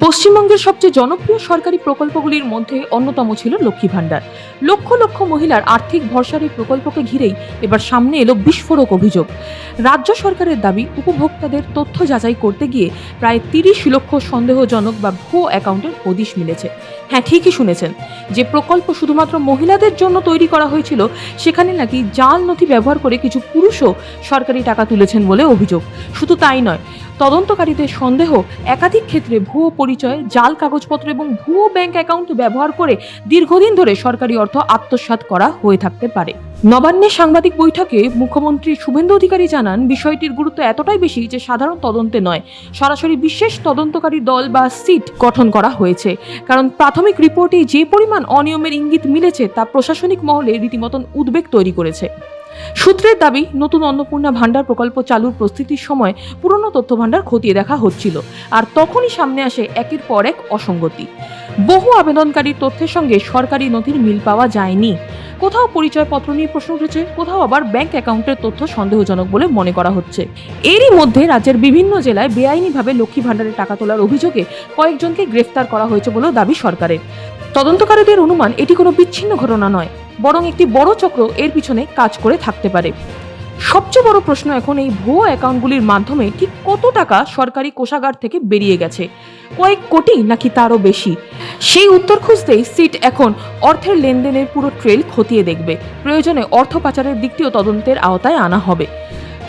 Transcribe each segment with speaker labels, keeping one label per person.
Speaker 1: পশ্চিমবঙ্গের সবচেয়ে জনপ্রিয় সরকারি প্রকল্পগুলির মধ্যে অন্যতম ছিল লক্ষ্মী ভাণ্ডার। লক্ষ লক্ষ মহিলার আর্থিক ভরসার এই প্রকল্পকে ঘিরেই এবার সামনে এলো বিস্ফোরক অভিযোগ। রাজ্য সরকারের দাবি, উপভোক্তাদের তথ্য যাচাই করতে গিয়ে প্রায় ৩০ লক্ষ সন্দেহজনক বা ভুয়ো অ্যাকাউন্টের হদিশ মিলেছে। হ্যাঁ, ঠিকই শুনেছেন, যে প্রকল্প শুধুমাত্র মহিলাদের জন্য তৈরি করা হয়েছিল সেখানে নাকি জাল নথি ব্যবহার করে কিছু পুরুষও সরকারি টাকা তুলেছেন বলে অভিযোগ। শুধু তাই নয়, তদন্তকারীদের সন্দেহ, একাধিক ক্ষেত্রে ভুয়ো পরিচয়, জাল কাগজপত্র এবং ভুয়ো ব্যাংক অ্যাকাউন্ট ব্যবহার করে দীর্ঘদিন ধরে সরকারি অর্থ আত্মসাৎ করা হয়ে থাকতে পারে। নবান্নে সাংবাদিক বৈঠকে মুখ্যমন্ত্রী শুভেন্দু অধিকারী জানান, বিষয়টির গুরুত্ব এতটাই বেশি যে সাধারণ তদন্তে নয়, সরাসরি বিশেষ তদন্তকারী দল বা সিট গঠন করা হয়েছে। কারণ প্রাথমিক রিপোর্টে যে পরিমাণ অনিয়মের ইঙ্গিত মিলেছে তা প্রশাসনিক মহলে রীতিমতন উদ্বেগ তৈরি করেছে। সূত্রের দাবি, নতুন অন্নপূর্ণা ভাণ্ডার প্রকল্প চালুর প্রস্তুতির সময় পুরনো তথ্য ভাণ্ডার খতিয়ে দেখা হচ্ছিল, আর তখনই সামনে আসে একের পর এক অসঙ্গতি। বহু আবেদনকারীর তথ্যের সঙ্গে সরকারি নথির মিল পাওয়া যায়নি। কোথাও পরিচয়পত্র নিয়ে প্রশ্ন উঠেছে, কোথাও আবার ব্যাংক অ্যাকাউন্টের তথ্য সন্দেহজনক বলে মনে করা হচ্ছে। এরই মধ্যে রাজ্যের বিভিন্ন জেলায় বেআইনিভাবে লক্ষ্মী ভাণ্ডারের টাকা তোলার অভিযোগে কয়েকজনকে গ্রেফতার করা হয়েছে বলেও দাবি সরকারের। তদন্তকারীদের অনুমান, এটি কোনো বিচ্ছিন্ন ঘটনা নয়, বরং একটি বড় চক্র এর পিছনে কাজ করে থাকতে পারে। সবচেয়ে বড় প্রশ্ন এখন, এই ভুয়ো অ্যাকাউন্টগুলির মাধ্যমে ঠিক কত টাকা সরকারি কোষাগার থেকে বেরিয়ে গেছে? কয়েক কোটি নাকি তারও বেশি? সেই উত্তর খুঁজতেই সিট এখন অর্থের লেনদেনের পুরো ট্রেল খতিয়ে দেখবে। প্রয়োজনে অর্থ পাচারের দিকটিও তদন্তের আওতায় আনা হবে।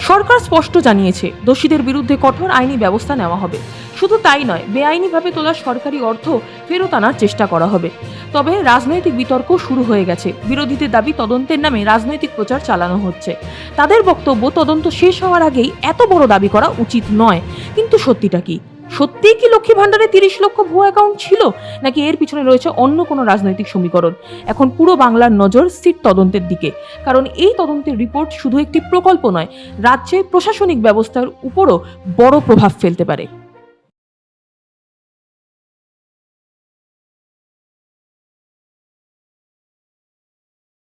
Speaker 1: সরকার স্পষ্ট জানিয়েছে, দোষীদের বিরুদ্ধে কঠোর আইনি ব্যবস্থা নেওয়া হবে। শুধু তাই নয়, বেআইনিভাবে তোলা সরকারি অর্থ ফেরত আনার চেষ্টা করা হবে। তবে রাজনৈতিক বিতর্ক শুরু হয়ে গেছে। বিরোধীদের দাবি, তদন্তের নামে রাজনৈতিক প্রচার চালানো হচ্ছে। তাদের বক্তব্য, তদন্ত শেষ হওয়ার আগেই এত বড় দাবি করা উচিত নয়। কিন্তু সত্যিটা কি? সত্যিই কি লক্ষ্মী ভাণ্ডারে ৩০ লক্ষ ভুয়ো অ্যাকাউন্ট ছিল, নাকি এর পিছনে রয়েছে অন্য কোনো রাজনৈতিক সমীকরণ? এখন পুরো বাংলার নজর সিট তদন্তের দিকে, কারণ এই তদন্তের রিপোর্ট শুধু একটি প্রকল্প নয়, রাজ্যের প্রশাসনিক ব্যবস্থার উপরও বড় প্রভাব ফেলতে পারে।